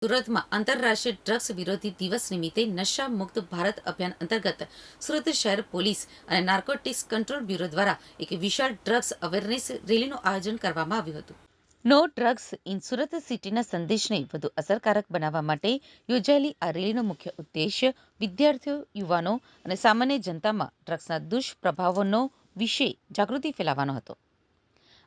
સુરતમાં આંતરરાષ્ટ્રીય ડ્રગ્સ વિરોધી દિવસ નિમિત્તે નશા મુક્ત ભારત અભિયાન અંતર્ગત સુરત શહેર પોલીસ અને નાર્કોટિક્સ કંટ્રોલ બ્યુરો દ્વારા એક વિશાળ ડ્રગ્સ અવેરનેસ રેલીનું આયોજન કરવામાં આવ્યું હતું. નો ડ્રગ્સ ઇન સુરત સિટીના સંદેશને વધુ અસરકારક બનાવવા માટે યોજાયેલી આ રેલીનો મુખ્ય ઉદ્દેશ્ય વિદ્યાર્થીઓ, યુવાનો અને સામાન્ય જનતામાં ડ્રગ્સના દુષ્પ્રભાવોનો વિશે જાગૃતિ ફેલાવવાનો હતો.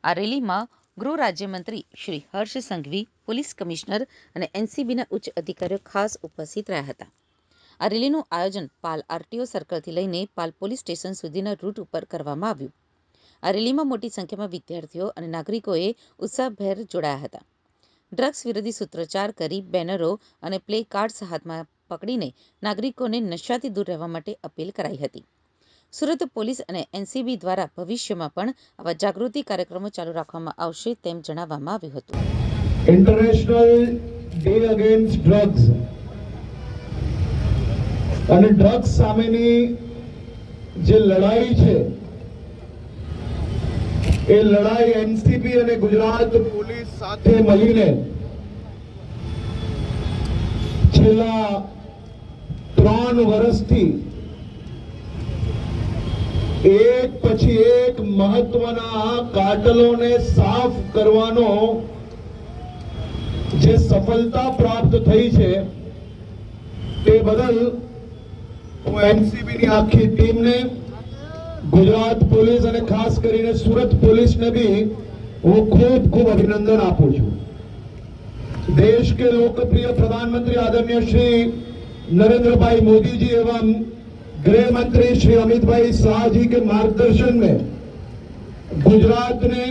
આ રેલીમાં ગૃહ રાજ્યમંત્રી શ્રી હર્ષ સંઘવી, પોલીસ કમિશનર અને એનસીબીના ઉચ્ચ અધિકારીઓ ખાસ ઉપસ્થિત રહ્યા હતા. આ રેલીનું આયોજન પાલ આરટીઓ સર્કલથી લઈને પાલ પોલીસ સ્ટેશન સુધીના રૂટ ઉપર કરવામાં આવ્યું. આ રેલીમાં મોટી સંખ્યામાં વિદ્યાર્થીઓ અને નાગરિકોએ ઉત્સાહભેર જોડાયા હતા. ડ્રગ્સ વિરોધી સૂત્રોચ્ચાર કરી બેનરો અને પ્લે કાર્ડ્સ હાથમાં પકડીને નાગરિકોને નશાથી દૂર રહેવા માટે અપીલ કરાઈ હતી. સુરત પોલીસ અને એનસીબી દ્વારા ભવિષ્યમાં પણ આવા જાગૃતિ કાર્યક્રમો ચાલુ રાખવામાં આવશે તેમ જણાવવામાં આવ્યું હતું. ઇન્ટરનેશનલ ડે અગેન્સ્ટ ડ્રગ્સ અને ડ્રગ્સ સામેની જે લડાઈ છે એ લડાઈ એનસીબી અને ગુજરાત પોલીસ સાથે મળીને છેલ્લા 3 વર્ષથી એક પછી એક મહત્વના કાર્ટલોને સાફ કરવાનો જે સફળતા પ્રાપ્ત થઈ છે તે બદલ હું એનસીબીની આખી ટીમને, ગુજરાત પોલીસ અને ખાસ કરીને સુરત પોલીસને भी હું ખૂબ અભિનંદન આપું છું. देश के लोकप्रिय प्रधानमंत्री आदरणीय श्री नरेंद्र भाई मोदी जी एवं गृह मंत्री श्री अमित भाई शाह जी के मार्गदर्शन में गुजरात ने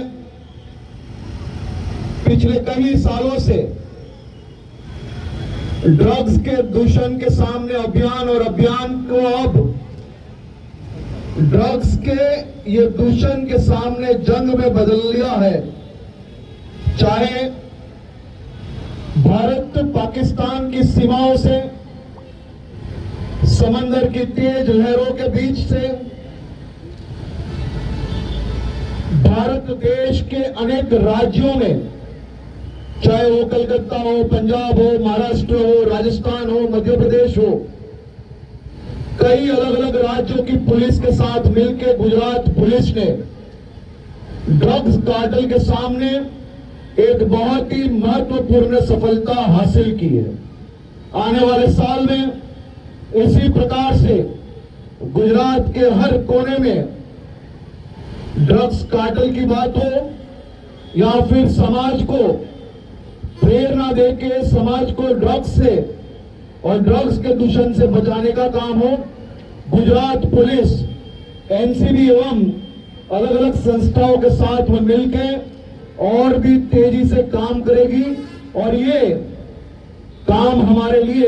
पिछले कई सालों से ड्रग्स के दूषण के सामने अभियान और अभियान को अब ड्रग्स के ये दूषण के सामने जंग में बदल लिया है. चाहे भारत पाकिस्तान की सीमाओं से, समंदर की तेज लहरों के बीच से, भारत देश के अनेक राज्यों में, चाहे वो कलकत्ता हो, पंजाब हो, महाराष्ट्र हो, राजस्थान हो, मध्य प्रदेश हो, कई अलग अलग राज्यों की पुलिस के साथ मिलकर गुजरात पुलिस ने ड्रग्स कार्टेल के सामने एक बहुत ही महत्वपूर्ण सफलता हासिल की है. आने वाले साल में इसी प्रकार से गुजरात के हर कोने में ड्रग्स कार्टेल की बात हो या फिर समाज को प्रेरणा देके समाज को ड्रग्स से और ड्रग्स के दूषण से बचाने का काम हो, गुजरात पुलिस एनसीबी एवं अलग अलग संस्थाओं के साथ में मिलकर और भी तेजी से काम करेगी. और ये काम हमारे लिए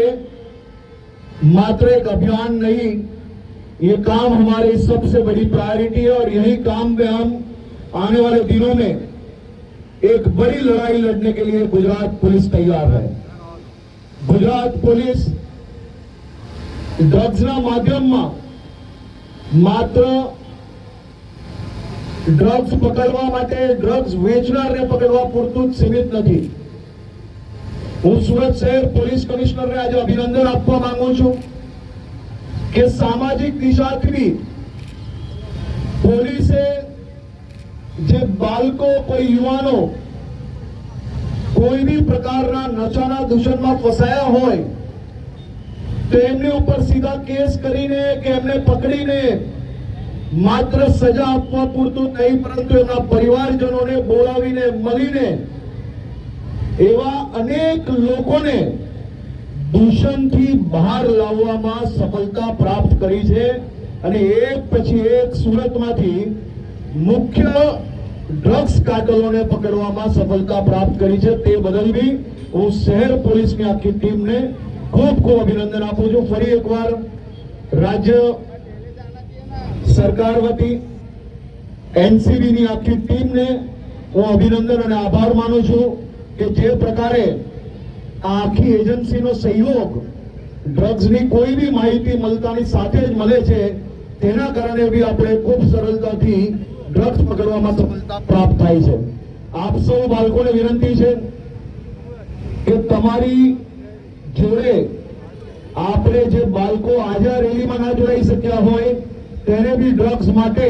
मात्र एक अभियान नहीं, ये काम हमारी सबसे बड़ी प्रायोरिटी है. और यही काम में हम आने वाले दिनों में एक बड़ी लड़ाई लड़ने के लिए गुजरात पुलिस तैयार है. गुजरात पुलिस ड्रग्सના માધ્યમમાં માત્ર ડ્રગ્સ પકડવા માટે ડ્રગ્સ વેચનારને પકડવા પૂરતું જ સીમિત નથી. હું સુરત શહેર પોલીસ કમિશનરને આજે અભિનંદન આપવા માંગુ છું કે સામાજિક દિશાથી भी પોલીસે જે બાળકો, કોઈ યુવાનો કોઈ भी પ્રકારના નશાના દૂષણમાં ફસાયા હોય તો એમની ઉપર સીધા કેસ કરીને કે એમને પકડીને માત્ર સજા આપવા પૂરતું નહીં, પરંતુ એમના પરિવારજનોને બોલાવીને મળીને એવા અનેક લોકોને દૂષણથી બહાર લાવવામાં સફળતા પ્રાપ્ત કરી છે. અને એક પછી એક સુરતમાંથી મુખ્ય ડ્રગ્સ કાર્ટલોને પકડવામાં સફળતા પ્રાપ્ત કરી છે. તે બદલ બી હું શહેર પોલીસની આખી ટીમને ખૂબ અભિનંદન આપું છું. ફરી એકવાર રાજ્ય સરકાર વતી એનસીબીની આખી ટીમને હું અભિનંદન અને આભાર માનું છું કે જે પ્રકારે આ આખી એજન્સીનો સહયોગ ડ્રગ્સની કોઈ બી માહિતી મળતાની સાથે જ મળે છે, તેના કારણે બી આપણે ખૂબ સરળતાથી ડ્રગ્સ પકડવામાં સફળતા પ્રાપ્ત થાય છે. આપ સૌ બાળકોને વિનંતી છે કે તમારી જોડે આપણે જે બાળકો આજે આ રેલીમાં ના જોડાઈ શક્યા હોય તેને બી ડ્રગ્સ માટે